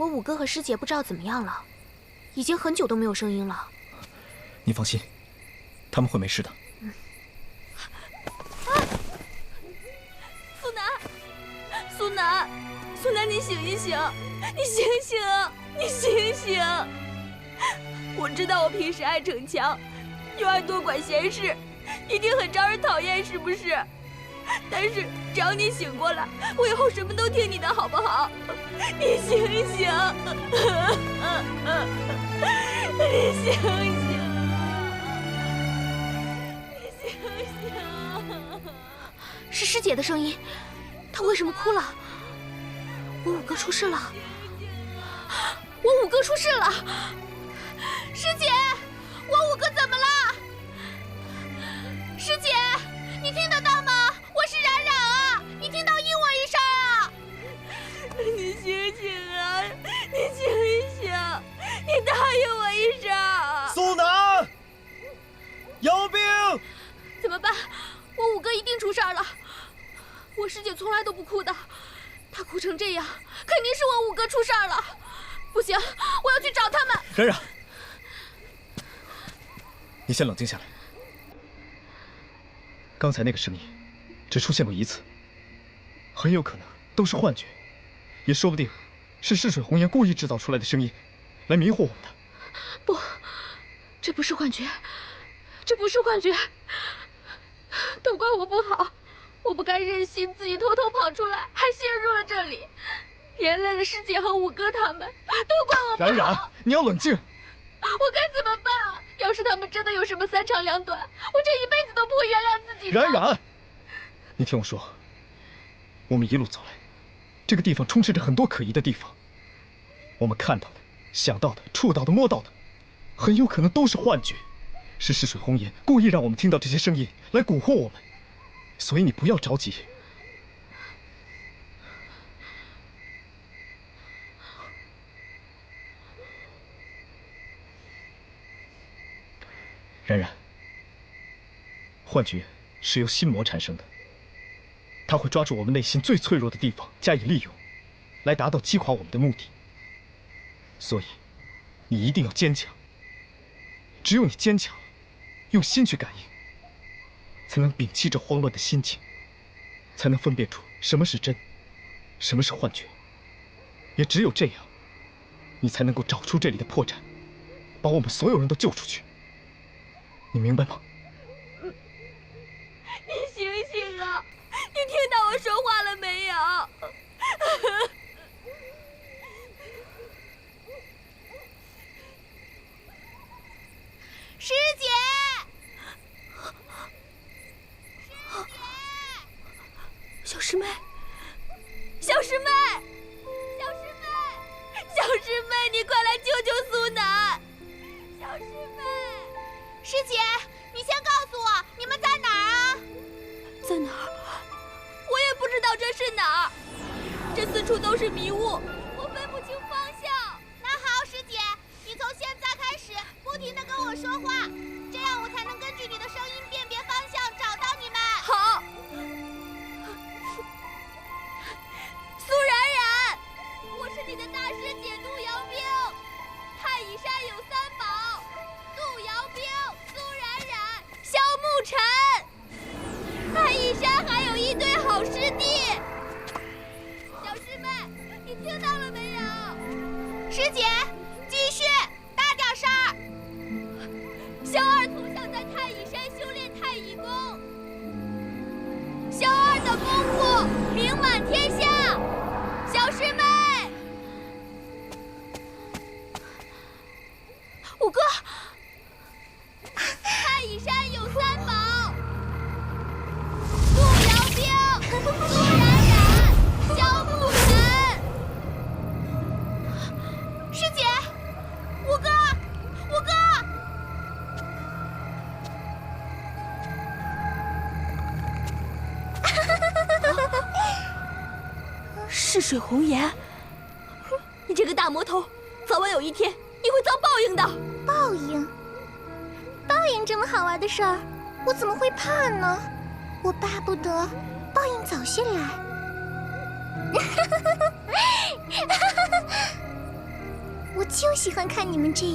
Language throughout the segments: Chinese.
我五哥和师姐不知道怎么样了，已经很久都没有声音了。你放心，他们会没事的。苏南，苏南，你醒一醒，你醒醒，你醒醒！我知道我平时爱逞强，又爱多管闲事，一定很招人讨厌，是不是？但是只要你醒过来，我以后什么都听你的，好不好？你醒醒，你醒醒，你醒醒！是师姐的声音，她为什么哭了？我五哥出事了！我五哥出事了！师姐，我五哥怎么了？师姐，你听得到吗？我是冉冉啊，你听到应我一声啊！你醒醒啊！你醒一醒！你答应我一声！苏南，有病！怎么办？我五哥一定出事了。我师姐从来都不哭的，她哭成这样，肯定是我五哥出事了。不行，我要去找他们。冉冉，你先冷静下来。刚才那个声音只出现过一次，很有可能都是幻觉，也说不定是逝水红颜故意制造出来的声音，来迷惑我们的。不，这不是幻觉，这不是幻觉，都怪我不好，我不该任性，自己偷偷跑出来，还陷入了这里，连累了师姐和五哥他们，都怪我不好。冉冉，你要冷静。我该怎么办啊？要是他们真的有什么三长两短，我这一辈子都不会原谅自己的。冉冉，你听我说，我们一路走来，这个地方充斥着很多可疑的地方，我们看到的、想到的、触到的、摸到的，很有可能都是幻觉，是逝水红颜故意让我们听到这些声音来蛊惑我们，所以你不要着急。冉冉，幻觉是由心魔产生的，它会抓住我们内心最脆弱的地方加以利用，来达到击垮我们的目的。所以，你一定要坚强。只有你坚强，用心去感应，才能摒弃这慌乱的心情，才能分辨出什么是真，什么是幻觉。也只有这样，你才能够找出这里的破绽，把我们所有人都救出去。你明白吗？你醒醒啊！你听到我说话了没有？师姐，小师妹，小师妹，小师妹，小师妹，你快来救救苏南！小师妹，师姐，你先告诉我，你们在哪儿啊？在哪儿？我也不知道这是哪儿，这四处都是迷雾，我分不清方向。那好，师姐，你从现在开始不停地跟我说话，这样我才能根据你的声音辨别方向，找到你们。好。苏冉冉，我是你的大师姐杜瑶冰。太乙山有三宝：杜瑶冰、苏冉冉、萧沐尘。太乙山还有一堆好师弟。小师妹，你听到了没有？师姐，继续，大点声儿。萧二从小在太乙山修炼太乙功，萧二的功夫名满天下。小师妹，五哥，太乙山有三宝：杜瑶冰、苏冉冉、萧沐尘。师姐，五哥，五哥。逝水红颜，你这个大魔头，早晚有一天你会遭报应的。报应？报应这么好玩的事儿，我怎么会怕呢？我巴不得报应早些来。我就喜欢看你们这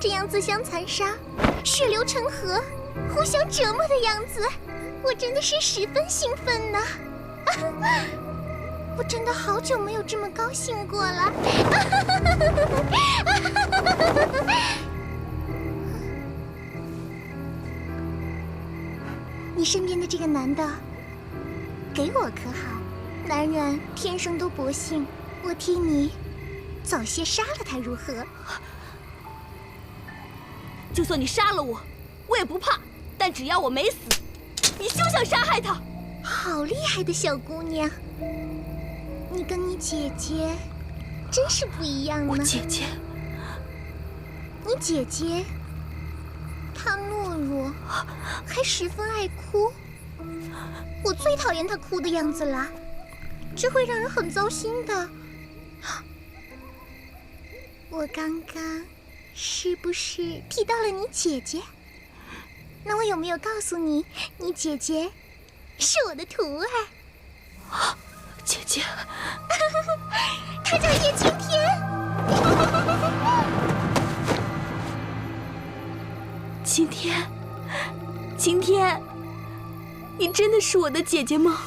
样自相残杀、血流成河、互相折磨的样子，我真的是十分兴奋呢。我真的好久没有这么高兴过了。你身边的这个男的，给我可好？男人天生都薄幸，我替你早些杀了他如何？就算你杀了我，我也不怕。但只要我没死，你休想杀害他！好厉害的小姑娘，你跟你姐姐真是不一样呢。我姐姐，你姐姐，她懦弱，还十分爱哭。我最讨厌她哭的样子啦，这会让人很糟心的。我刚刚是不是提到了你姐姐？那我有没有告诉你，你姐姐是我的徒儿？姐姐，她叫叶青天。青天，青天，你真的是我的姐姐吗？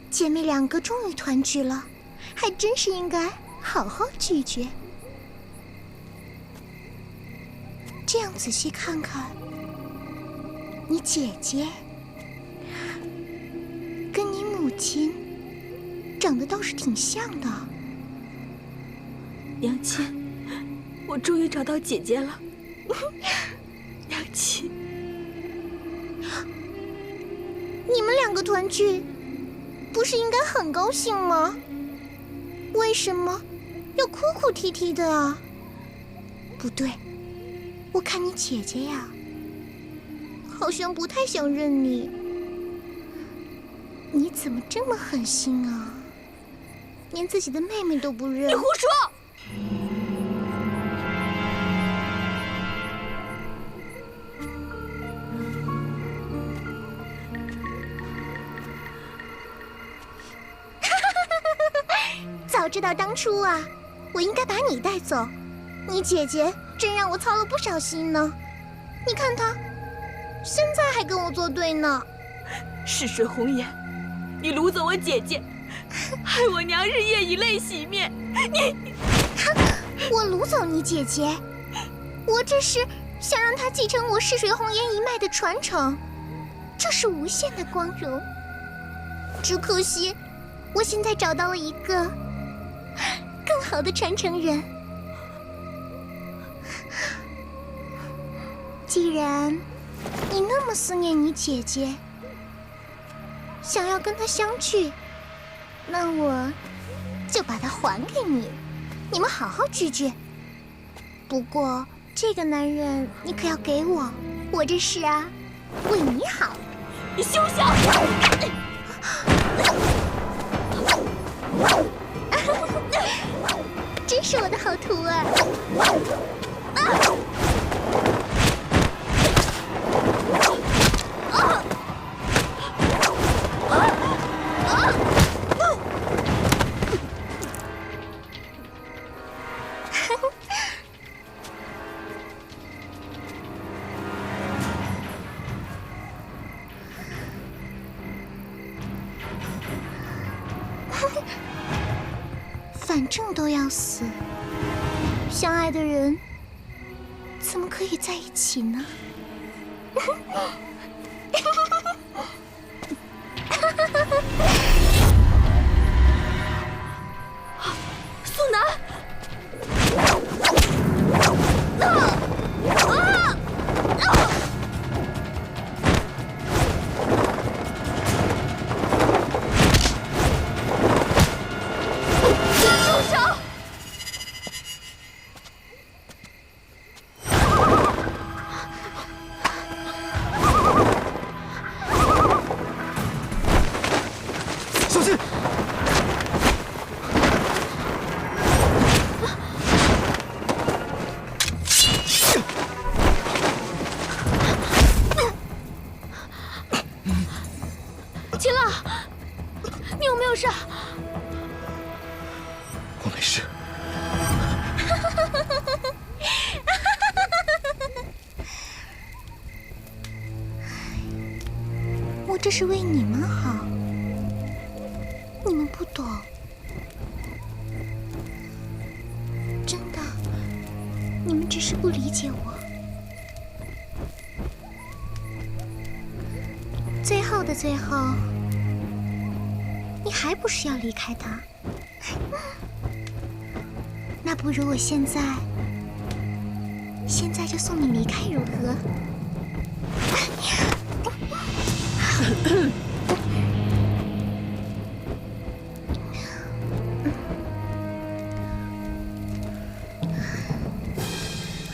姐妹两个终于团聚了，还真是应该好好聚聚。这样仔细看看，你姐姐跟你母亲长得倒是挺像的。娘亲，我终于找到姐姐了。娘亲，你们两个团聚，不是应该很高兴吗？为什么要哭哭啼啼的啊？不对，我看你姐姐呀，好像不太想认你。你怎么这么狠心啊？连自己的妹妹都不认。你胡说！早知道当初啊，我应该把你带走。你姐姐真让我操了不少心呢。你看她，现在还跟我作对呢。逝水红颜，你掳走我姐姐，害我娘日夜以泪洗面。我掳走你姐姐，我这是想让她继承我逝水红颜一脉的传承，这是无限的光荣。只可惜，我现在找到了一个更好的传承人。既然你那么思念你姐姐，想要跟她相聚，那我就把她还给你，你们好好聚聚。不过这个男人你可要给我，我这是啊，为你好。你休想！真是我的好徒儿。反正都要死，相爱的人怎么可以在一起呢？素楠，我这是为你们好，你们不懂。真的，你们只是不理解我。最后的最后，你还不是要离开他？那不如我现在就送你离开，如何？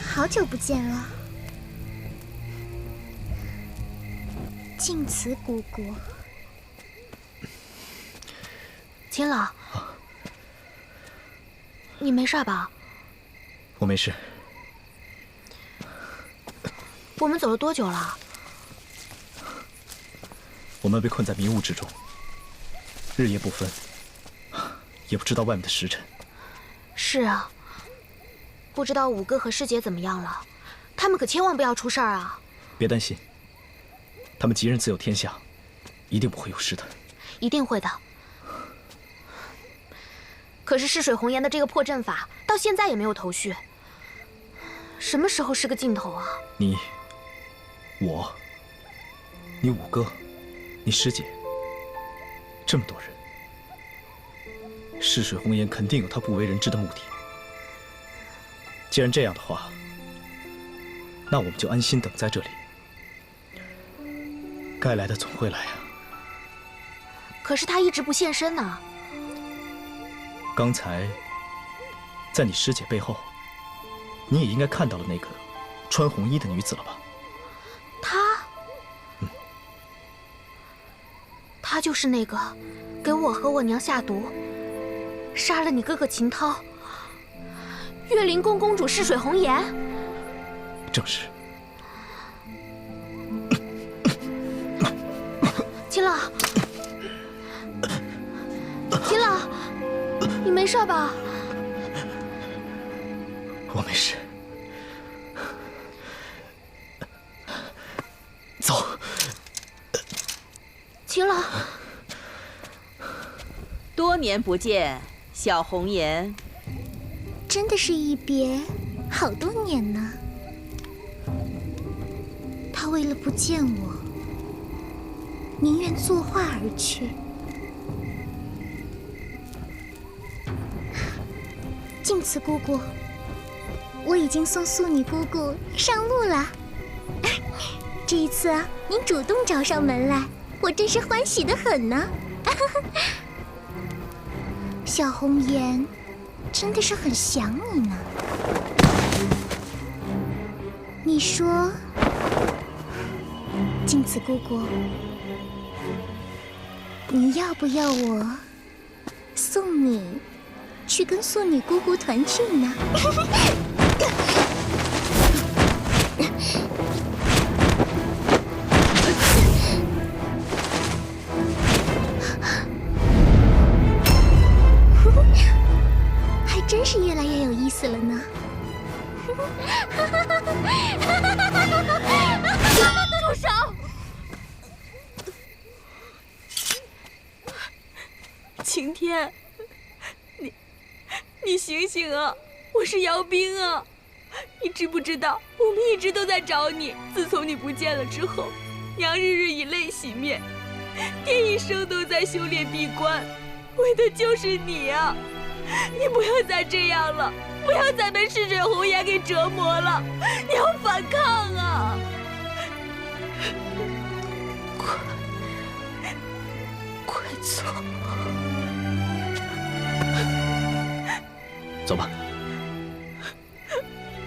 好久不见了，静慈姑姑。秦老，你没事吧？我没事。我们走了多久了？我们被困在迷雾之中，日夜不分，也不知道外面的时辰。是啊，不知道五哥和师姐怎么样了，他们可千万不要出事儿啊！别担心，他们吉人自有天相，一定不会有事的。一定会的。可是逝水红颜的这个破阵法，到现在也没有头绪，什么时候是个尽头啊？你、我、你五哥、你师姐，这么多人，逝水红颜肯定有他不为人知的目的。既然这样的话，那我们就安心等在这里。该来的总会来啊。可是他一直不现身呢。刚才在你师姐背后，你也应该看到了那个穿红衣的女子了吧？她就是那个给我和我娘下毒，杀了你哥哥秦涛，月灵宫公主逝水红颜。正是。秦老，秦老，你没事吧？我没事。走。秦老，多年不见，小红颜。真的是一别好多年呢。他为了不见我，宁愿作画而去。静慈姑姑，我已经送素女姑姑上路了。这一次啊，您主动找上门来，我真是欢喜得很呢。小红颜真的是很想你呢。你说，静慈姑姑，你要不要我送你去跟素女姑姑团聚呢？还真是越来越有意思了呢。住手！晴天，你醒醒啊！我是姚冰啊！你知不知道，我们一直都在找你。自从你不见了之后，娘日日以泪洗面，爹一生都在修炼闭关，为的就是你啊！你不要再这样了，不要再被逝水红颜给折磨了，你要反抗啊！快走！走吧。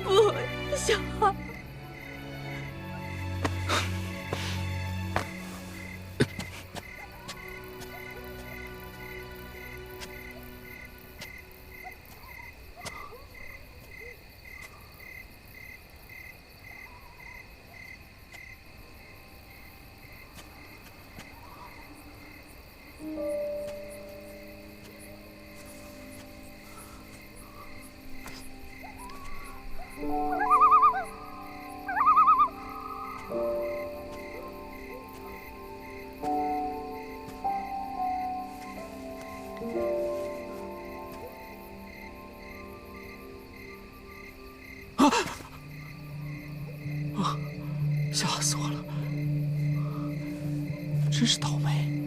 不，小孩。吓死我了！真是倒霉，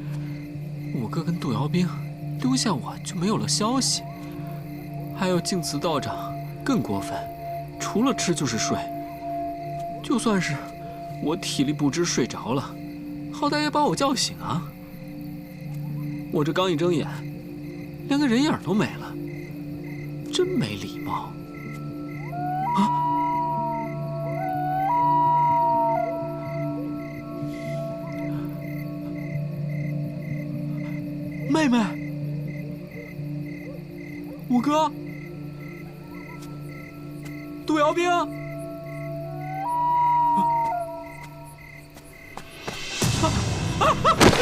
五哥跟杜瑶兵丢下我就没有了消息，还有净慈道长更过分，除了吃就是睡。就算是我体力不支睡着了，好歹也把我叫醒啊！我这刚一睁眼，连个人影都没了，真没礼貌啊！妹妹，五哥，杜瑶兵。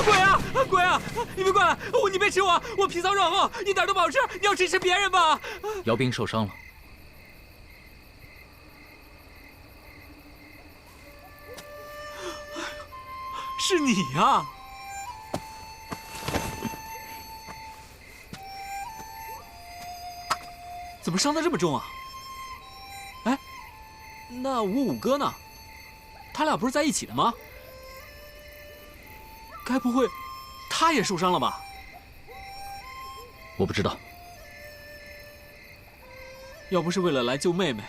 鬼啊！鬼啊！你别过来！你别吃我！我皮糙肉厚，一点都不好吃！你要吃别人吧！姚兵受伤了。是你呀！怎么伤得这么重啊？哎，那五哥呢？他俩不是在一起的吗？该不会他也受伤了吧？我不知道。要不是为了来救妹妹，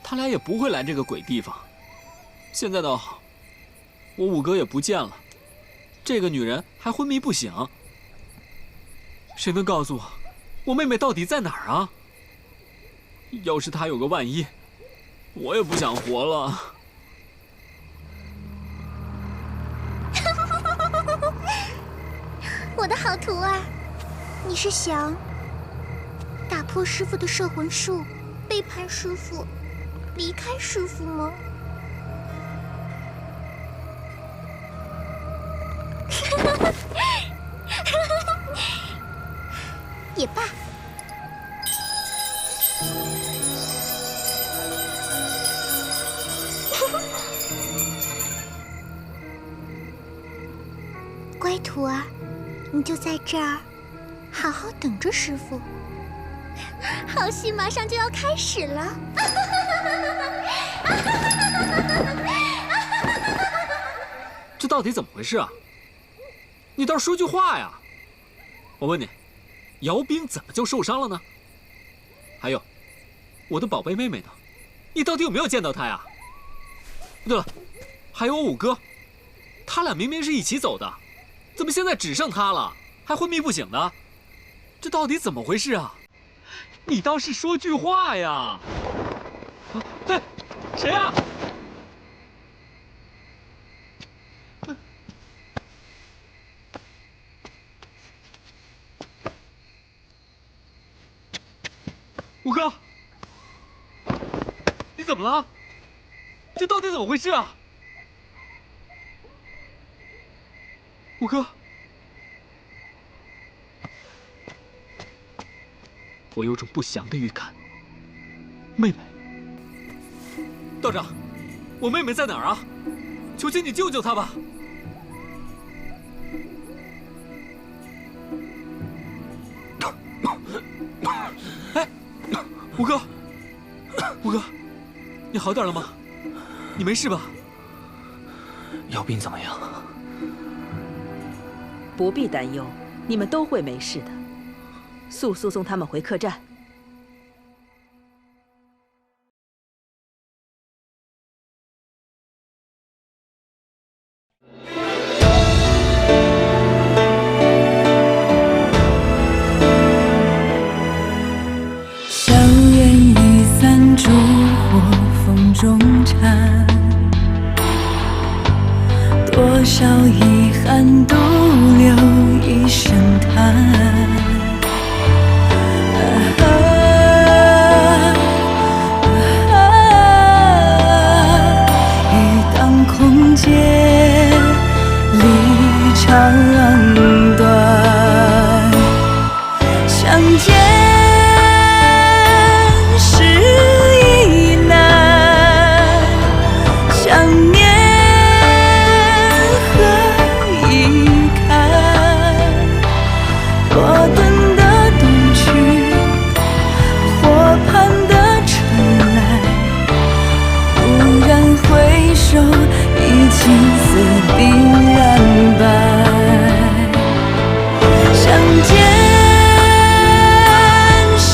他俩也不会来这个鬼地方。现在倒好，我五哥也不见了，这个女人还昏迷不醒。谁能告诉我妹妹到底在哪儿啊？要是她有个万一，我也不想活了。我的好徒儿，你是想打破师父的摄魂术，背叛师父，离开师父吗？也罢。乖徒儿，你就在这儿，好好等着师父。好戏马上就要开始了。这到底怎么回事啊？你倒是说句话呀！我问你，姚兵怎么就受伤了呢？还有，我的宝贝妹妹呢？你到底有没有见到她呀？对了，还有我五哥，他俩明明是一起走的，怎么现在只剩他了，还昏迷不醒的？这到底怎么回事啊？你倒是说句话呀！哎，谁呀？五哥，你怎么了？这到底怎么回事啊？五哥，我有种不祥的预感。妹妹，道长，我妹妹在哪儿啊？求求你救救她吧！哎，五哥，五哥，你好点了吗？你没事吧？姚兵怎么样？不必担忧，你们都会没事的。速速送他们回客栈。硝烟已散，烛火风中缠，多少遗憾独留一声叹。一当空劫，离长短，相见是一难，想念何以丝鬓染白，相见时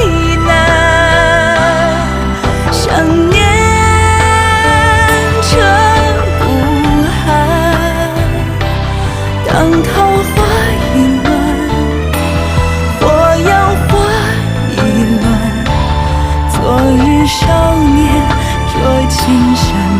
已难，想念彻骨寒。当桃花已乱，火药花已乱，昨日少年着青衫。